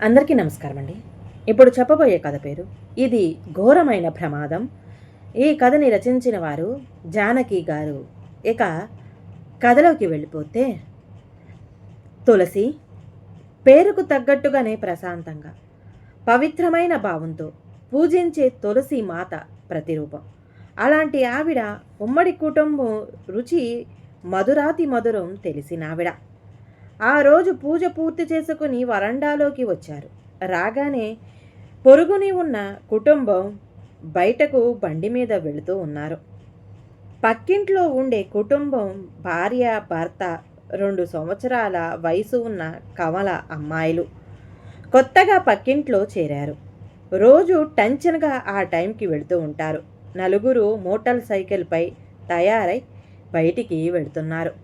అందరికీ నమస్కారం అండి. ఇప్పుడు చెప్పబోయే కథ పేరు ఇది ఘోరమైన ప్రమాదం. ఈ కథని రచించిన వారు జానకి గారు. ఇక కథలోకి వెళ్ళిపోతే, తులసి పేరుకు తగ్గట్టుగానే ప్రశాంతంగా పవిత్రమైన భావంతో పూజించే తులసి మాత ప్రతిరూపం. అలాంటి ఆవిడ ఉమ్మడి కుటుంబం రుచి మధురాతి మధురం తెలిసినావిడ. ఆ రోజు పూజ పూర్తి చేసుకుని వరండాలోకి వచ్చారు. రాగానే పొరుగుని ఉన్న కుటుంబం బయటకు బండి మీద వెళుతూ ఉన్నారు. పక్కింట్లో ఉండే కుటుంబం భార్య, భర్త, 2 సంవత్సరాల వయసు ఉన్న కమల అమ్మాయిలు కొత్తగా పక్కింట్లో చేరారు. రోజు టెన్షన్గా ఆ టైంకి వెళుతూ ఉంటారు. నలుగురు మోటార్ సైకిల్పై తయారై బయటికి వెళుతున్నారు.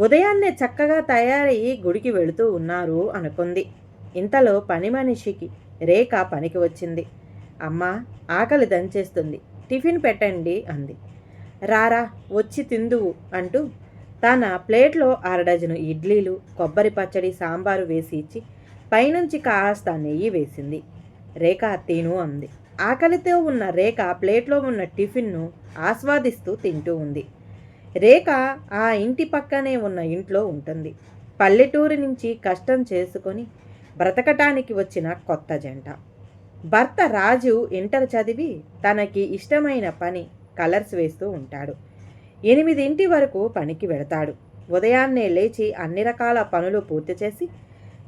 ఉదయాన్నే చక్కగా తయారయ్యి గుడికి వెళుతూ ఉన్నారు అనుకుంది. ఇంతలో పని మనిషికి రేఖ పనికి వచ్చింది. అమ్మా, ఆకలి దంచేస్తుంది, టిఫిన్ పెట్టండి అంది. రారా వచ్చి తిందువు అంటూ తన ప్లేట్లో 1/2 డజను ఇడ్లీలు, కొబ్బరి పచ్చడి, సాంబారు వేసి ఇచ్చి పైనుంచి కాస్త నెయ్యి వేసింది. రేఖ తిను అంది. ఆకలితో ఉన్న రేఖ ప్లేట్లో ఉన్న టిఫిన్ను ఆస్వాదిస్తూ తింటూ ఉంది. రేఖ ఆ ఇంటి పక్కనే ఉన్న ఇంట్లో ఉంటుంది. పల్లెటూరు నుంచి కష్టం చేసుకొని బ్రతకటానికి వచ్చిన కొత్త జంట. భర్త రాజు ఇంటర్ చదివి తనకి ఇష్టమైన పని కలర్స్ వేస్తూ ఉంటాడు. 8 వరకు పనికి వెళతాడు. ఉదయాన్నే లేచి అన్ని రకాల పనులు పూర్తి చేసి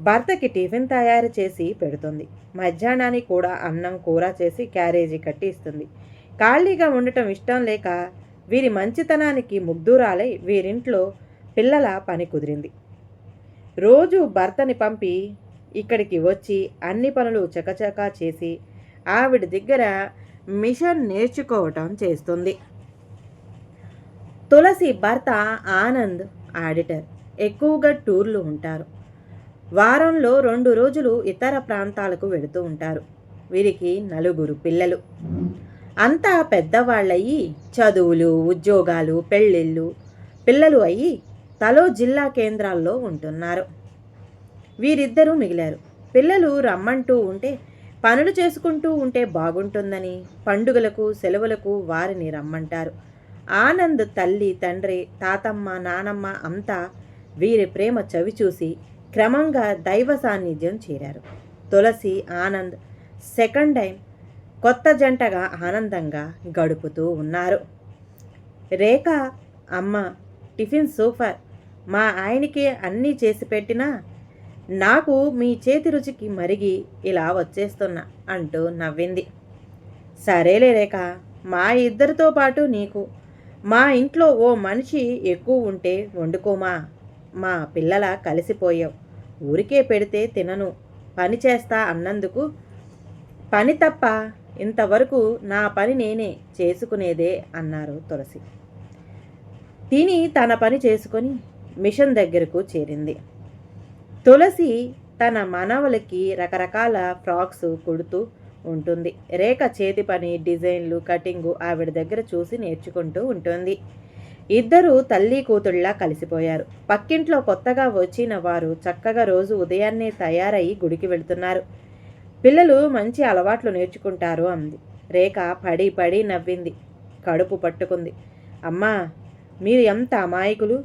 భర్తకి టిఫిన్ తయారు చేసి పెడుతుంది. మధ్యాహ్నానికి కూడా అన్నం కూర చేసి క్యారేజీ కట్టి ఇస్తుంది. ఖాళీగా ఉండటం ఇష్టం లేక వీరి మంచితనానికి ముగ్ధురాలై వీరింట్లో పిల్లల పని కుదిరింది. రోజు భర్తని పంపి ఇక్కడికి వచ్చి అన్ని పనులు చకచకా చేసి ఆవిడ దగ్గర మిషన్ నేర్చుకోవటం చేస్తుంది. తులసి భర్త ఆనంద్ ఆడిటర్. ఎక్కువగా టూర్లు ఉంటారు. వారంలో 2 రోజులు ఇతర ప్రాంతాలకు వెళుతూ ఉంటారు. వీరికి 4 పిల్లలు. అంతా పెద్దవాళ్ళయి చదువులు, ఉద్యోగాలు, పెళ్ళిళ్ళు, పిల్లలు అయ్యి తలో జిల్లా కేంద్రాల్లో ఉంటున్నారు. వీరిద్దరూ మిగిలారు. పిల్లలు రమ్మంటూ ఉంటే పనులు చేసుకుంటూ ఉంటే బాగుంటుందని పండుగలకు, సెలవులకు వారిని రమ్మంటారు. ఆనంద్ తల్లి, తండ్రి, తాతమ్మ, నానమ్మ అంతా వీరి ప్రేమ చవిచూసి క్రమంగా దైవ సాన్నిధ్యం చేరారు. తులసి, ఆనంద్ సెకండ్ టైం కొత్త జంటగా ఆనందంగా గడుపుతూ ఉన్నారు. రేఖ, అమ్మ టిఫిన్ సూపర్, మా ఆయనకి అన్నీ చేసి పెట్టినా నాకు మీ చేతి రుచికి మరిగి ఇలా వచ్చేస్తున్నా అంటూ నవ్వింది. సరేలే రేఖ, మా ఇద్దరితో పాటు నీకు మా ఇంట్లో ఓ మనిషి ఎక్కువ ఉంటే వండుకోమా. మా పిల్లల కలిసిపోయావు. ఊరికే పెడితే తినను, పని చేస్తా అన్నందుకు పని తప్ప ఇంతవరకు నా పని నేనే చేసుకునేదే అన్నారు తులసి. తిని తన పని చేసుకొని మిషన్ దగ్గరకు చేరింది. తులసి తన మనవలకి రకరకాల ఫ్రాక్స్ కుడుతూ ఉంటుంది. రేఖ చేతి పని, డిజైన్లు, కటింగు ఆవిడ దగ్గర చూసి నేర్చుకుంటూ ఉంటుంది. ఇద్దరు తల్లి కూతుళ్ళ కలిసిపోయారు. పక్కింట్లో కొత్తగా వచ్చిన వారు చక్కగా రోజు ఉదయాన్నే తయారయ్యి గుడికి వెళుతున్నారు. పిల్లలు మంచి అలవాట్లు నేర్చుకుంటారు అంది. రేఖ పడి పడి నవ్వింది. కడుపు పట్టుకుంది. అమ్మా, మీరు ఎంత అమాయకులు.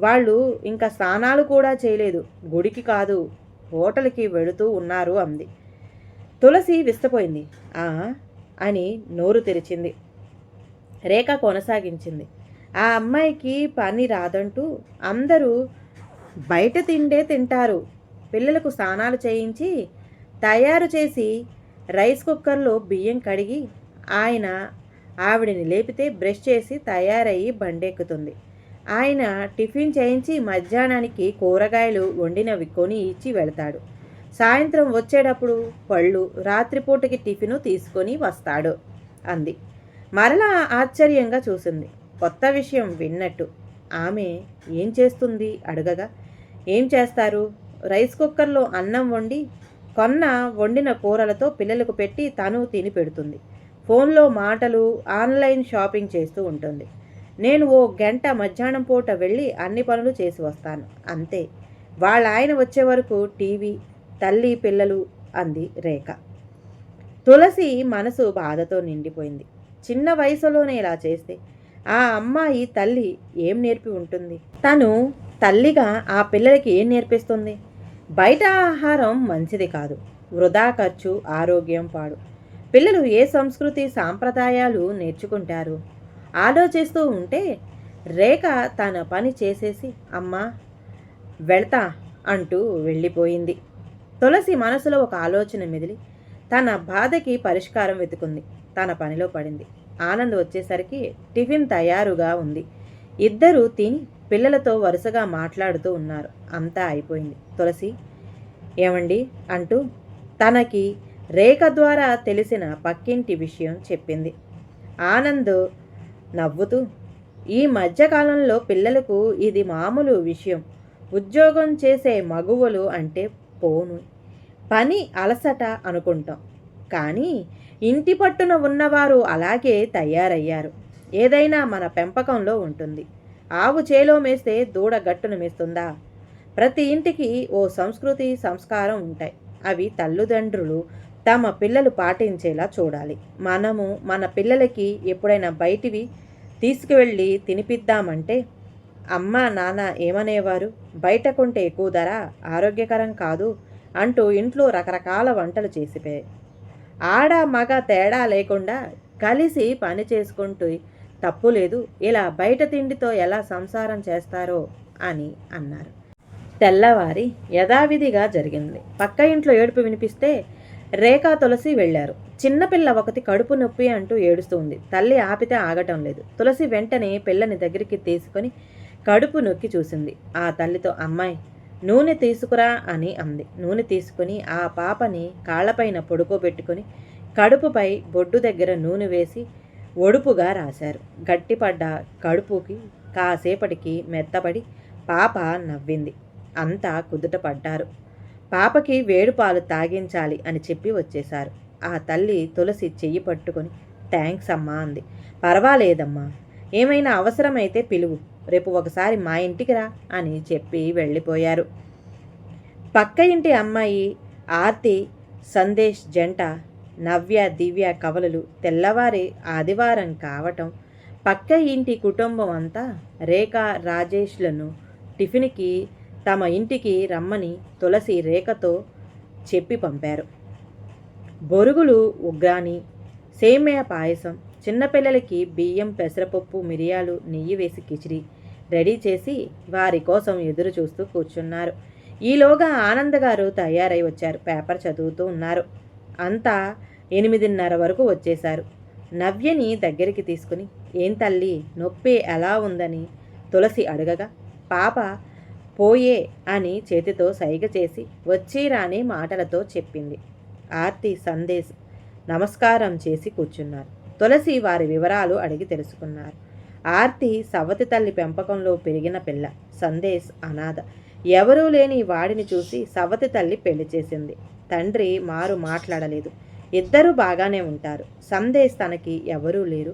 వాళ్ళు ఇంకా స్నానాలు కూడా చేయలేదు, గుడికి కాదు హోటల్కి వెళుతూ ఉన్నారు అంది. తులసి విస్తపోయింది. అని నోరు తెరిచింది. రేఖ కొనసాగించింది. ఆ అమ్మాయికి పని రాదంటూ అందరూ బయట తిండే తింటారు. పిల్లలకు స్నానాలు చేయించి తయారు చేసి రైస్ కుక్కర్లో బియ్యం కడిగి ఆయన ఆవిడని లేపితే బ్రష్ చేసి తయారయ్యి బండెక్కుతుంది. ఆయన టిఫిన్ చేయించి మధ్యాహ్నానికి కూరగాయలు వండినవి కొని ఇచ్చి వెళతాడు. సాయంత్రం వచ్చేటప్పుడు పళ్ళు, రాత్రిపూటకి టిఫిను తీసుకొని వస్తాడు అంది. మరలా ఆశ్చర్యంగా చూసింది. కొత్త విషయం విన్నట్టు. ఆమె ఏం చేస్తుంది అడగగా, ఏం చేస్తారు, రైస్ కుక్కర్లో అన్నం వండి వండిన కూరలతో పిల్లలకు పెట్టి తను తిని పెడుతుంది. ఫోన్లో మాటలు, ఆన్లైన్ షాపింగ్ చేస్తూ ఉంటుంది. నేను ఓ గంట మధ్యాహ్నం పూట వెళ్ళి అన్ని పనులు చేసి వస్తాను అంతే. వాళ్ళ ఆయన వచ్చే వరకు టీవీ, తల్లి పిల్లలు అంది రేఖ. తులసి మనసు బాధతో నిండిపోయింది. చిన్న వయసులోనే ఇలా చేస్తే ఆ అమ్మాయి తల్లి ఏం నేర్పి ఉంటుంది? తను తల్లిగా ఆ పిల్లలకి ఏం నేర్పిస్తుంది? బయట ఆహారం మంచిది కాదు, వృధా ఖర్చు, ఆరోగ్యం పాడు. పిల్లలు ఏ సంస్కృతి సాంప్రదాయాలు నేర్చుకుంటారు? ఆలోచిస్తూ ఉంటే రేఖ తన పని చేసేసి అమ్మా వెళ్తా అంటూ వెళ్ళిపోయింది. తులసి మనసులో ఒక ఆలోచన మెదిలి తన బాధకి పరిష్కారం వెతుకుంది. తన పనిలో పడింది. ఆనంద్ వచ్చేసరికి టిఫిన్ తయారుగా ఉంది. ఇద్దరూ తిని పిల్లలతో వరుసగా మాట్లాడుతూ ఉన్నారు. అంతా అయిపోయింది. తులసి ఏమండి అంటూ తనకి రేఖ ద్వారా తెలిసిన పక్కింటి విషయం చెప్పింది. ఆనంద్ నవ్వుతూ ఈ మధ్యకాలంలో పిల్లలకు ఇది మామూలు విషయం. ఉద్యోగం చేసే మగువలు అంటే పోను పని అలసట అనుకుంటాం, కానీ ఇంటి పట్టున ఉన్నవారు అలాగే తయారయ్యారు. ఏదైనా మన పెంపకంలో ఉంటుంది. ఆవు చేలో మేస్తే దూడ గట్టున మేస్తుందా? ప్రతి ఇంటికి ఓ సంస్కృతి సంస్కారం ఉంటాయి. అవి తల్లిదండ్రులు తమ పిల్లలు పాటించేలా చూడాలి. మనము మన పిల్లలకి ఎప్పుడైనా బయటివి తీసుకువెళ్ళి తినిపిద్దామంటే అమ్మ నాన్న ఏమనేవారు? బయట కొంటే ఎక్కువ ధర, ఆరోగ్యకరం కాదు అంటూ ఇంట్లో రకరకాల వంటలు చేసిపోయాయి. ఆడ మగ తేడా లేకుండా కలిసి పని చేసుకుంటూ తప్పు లేదు, ఇలా బయట తిండితో ఎలా సంసారం చేస్తారో అని అన్నారు. తెల్లవారి యథావిధిగా జరిగింది. పక్క ఇంట్లో ఏడుపు వినిపిస్తే రేఖా తులసి వెళ్ళారు. చిన్నపిల్ల ఒకటి కడుపు నొప్పి అంటూ ఏడుస్తుంది. తల్లి ఆపితే ఆగటం లేదు. తులసి వెంటనే పిల్లని దగ్గరికి తీసుకొని కడుపు నొక్కి చూసింది. ఆ తల్లితో అమ్మాయి నూనె తీసుకురా అని అంది. నూనె తీసుకుని ఆ పాపని కాళ్ళపైన పడుకోబెట్టుకుని కడుపుపై బొడ్డు దగ్గర నూనె వేసి ఒడుపుగా రాశారు. గట్టిపడ్డ కడుపుకి కాసేపటికి మెత్తపడి పాప నవ్వింది. అంతా కుదుటపడ్డారు. పాపకి వేడిపాలు తాగించాలి అని చెప్పి వచ్చేశారు. ఆ తల్లి తులసి చెయ్యి పట్టుకొని థ్యాంక్స్ అమ్మా అంది. పర్వాలేదమ్మా, ఏమైనా అవసరమైతే పిలువు, రేపు ఒకసారి మా ఇంటికి రా అని చెప్పి వెళ్ళిపోయారు. పక్క ఇంటి అమ్మాయి ఆర్తి సందేశ్ జంట నవ్య దివ్య కవలలు తెల్లవారి ఆదివారం కావటం పక్క ఇంటి కుటుంబం అంతా రేఖ రాజేష్లను టిఫిన్కి తమ ఇంటికి రమ్మని తులసి రేఖతో చెప్పి పంపారు. బొరుగులు, ఉగ్రాని, సేమియా పాయసం, చిన్నపిల్లలకి బియ్యం, పెసరపప్పు, మిరియాలు, నెయ్యి వేసి కిచిడి రెడీ చేసి వారి కోసం ఎదురు చూస్తూ కూర్చున్నారు. ఈలోగా ఆనంద్ గారు తయారై వచ్చారు. పేపర్ చదువుతూ ఉన్నారు. అంతా 8:30 వరకు వచ్చేశారు. నవ్యని దగ్గరికి తీసుకుని ఏం తల్లి నొప్పి ఎలా ఉందని తులసి అడగగా పాప పోయే అని చేతితో సైగ చేసి వచ్చి రాని మాటలతో చెప్పింది. ఆర్తి సందేశ్ నమస్కారం చేసి కూర్చున్నారు. తులసి వారి వివరాలు అడిగి తెలుసుకున్నారు. ఆర్తి సవతి తల్లి పెంపకంలో పెరిగిన పిల్ల. సందేశ్ అనాథ. ఎవరూ లేని వాడిని చూసి సవతి తల్లి పెళ్లి చేసింది. తండ్రి మారు మాట్లాడలేదు. ఇద్దరూ బాగానే ఉంటారు. సందేశ్ తనకి ఎవరూ లేరు,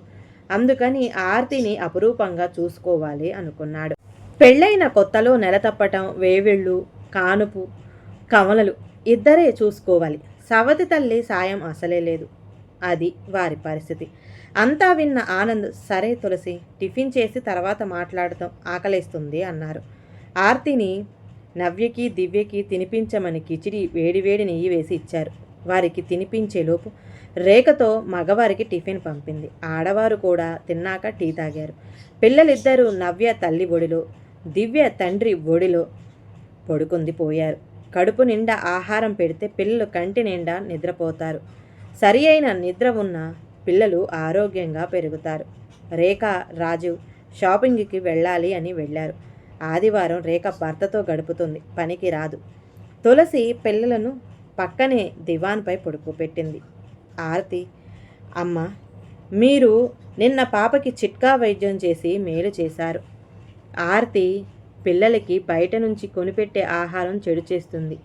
అందుకని ఆర్తిని అపురూపంగా చూసుకోవాలి అనుకున్నాడు. పెళ్ళైన కొత్తలో నెల తప్పటం, వేవిళ్ళు, కానుపు, కమలలు ఇద్దరే చూసుకోవాలి. సవతి తల్లి సాయం అసలే లేదు. అది వారి పరిస్థితి. అంతా విన్న ఆనంద్ సరే తులసి, టిఫిన్ చేసి తర్వాత మాట్లాడతాం, ఆకలేస్తుంది అన్నారు. ఆర్తిని నవ్యకి దివ్యకి తినిపించమని కిచిడి వేడివేడి నెయ్యి వేసి ఇచ్చారు. వారికి తినిపించేలోపు రేఖతో మగవారికి టిఫిన్ పంపింది. ఆడవారు కూడా తిన్నాక టీ తాగారు. పిల్లలిద్దరూ నవ్య తల్లి ఒడిలో, దివ్య తండ్రి ఒడిలో పడుకుంది పోయారు. కడుపు నిండా ఆహారం పెడితే పిల్లలు కంటి నిండా నిద్రపోతారు. సరి అయిన నిద్ర ఉన్న పిల్లలు ఆరోగ్యంగా పెరుగుతారు. రేఖ, రాజు షాపింగ్కి వెళ్ళాలి అని వెళ్ళారు. ఆదివారం రేఖ భర్తతో గడుపుతుంది, పనికి రాదు. తులసి పిల్లలను పక్కనే దివాన్పై పడుకోబెట్టింది. ఆర్తి అమ్మ, మీరు నిన్న పాపకి చిట్కా వైద్యం చేసి మేలు చేశారు. ఆర్తి పిల్లలకి బయట నుంచి కొనిపెట్టే ఆహారం చెడు చేస్తుంది.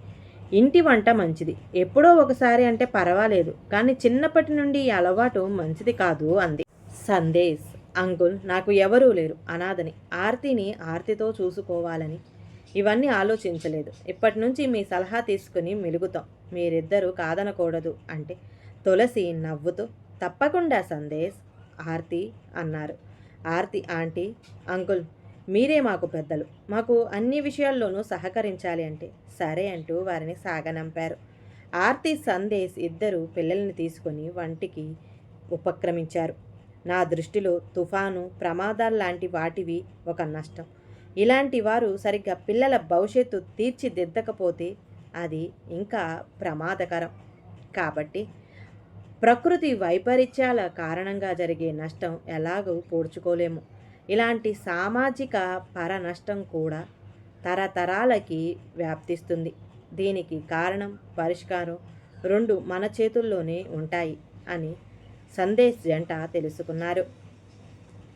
ఇంటి వంట మంచిది, ఎప్పుడో ఒకసారి అంటే పర్వాలేదు, కానీ చిన్నప్పటి నుండి ఈ అలవాటు మంచిది కాదు అంది. సందేశ్ అంకుల్, నాకు ఎవరూ లేరు, అనాథని. ఆర్తిని ఆర్తితో చూసుకోవాలని ఇవన్నీ ఆలోచించలేదు. ఇప్పటి నుంచి మీ సలహా తీసుకుని మెలుగుతాం. మీరిద్దరూ కాదనకూడదు అంటే తులసి నవ్వుతూ తప్పకుండా సందేశ్ ఆర్తి అన్నారు. ఆర్తి ఆంటీ, అంకుల్ మీరే మాకు పెద్దలు. మాకు అన్ని విషయాల్లోనూ సహకరించాలి అంటే సరే అంటూ వారిని సాగనంపారు. ఆర్తి సందేశ్ ఇద్దరు పిల్లల్ని తీసుకొని వంటికి ఉపక్రమించారు. నా దృష్టిలో తుఫాను ప్రమాదాల్లాంటి వాటివి ఒక నష్టం. ఇలాంటి వారు సరిగ్గా పిల్లల భవిష్యత్తు తీర్చిదిద్దకపోతే అది ఇంకా ప్రమాదకరం. కాబట్టి ప్రకృతి వైపరీత్యాల కారణంగా జరిగే నష్టం ఎలాగూ పూడ్చుకోలేము. ఇలాంటి సామాజిక పర నష్టం కూడా తరతరాలకి వ్యాప్తిస్తుంది. దీనికి కారణం, పరిష్కారం రెండు మన చేతుల్లోనే ఉంటాయి అని సందేశ్ జంట తెలుసుకున్నారు.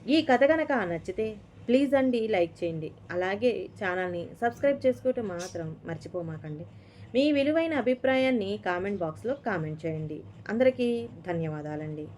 ఈ కథ కనుక నచ్చితే ప్లీజ్ అండి లైక్ చేయండి. అలాగే ఛానల్ని సబ్స్క్రైబ్ చేసుకోవటం మాత్రం మర్చిపోమాకండి. మీ విలువైన అభిప్రాయాన్ని కామెంట్ బాక్స్లో కామెంట్ చేయండి. అందరికీ ధన్యవాదాలండి.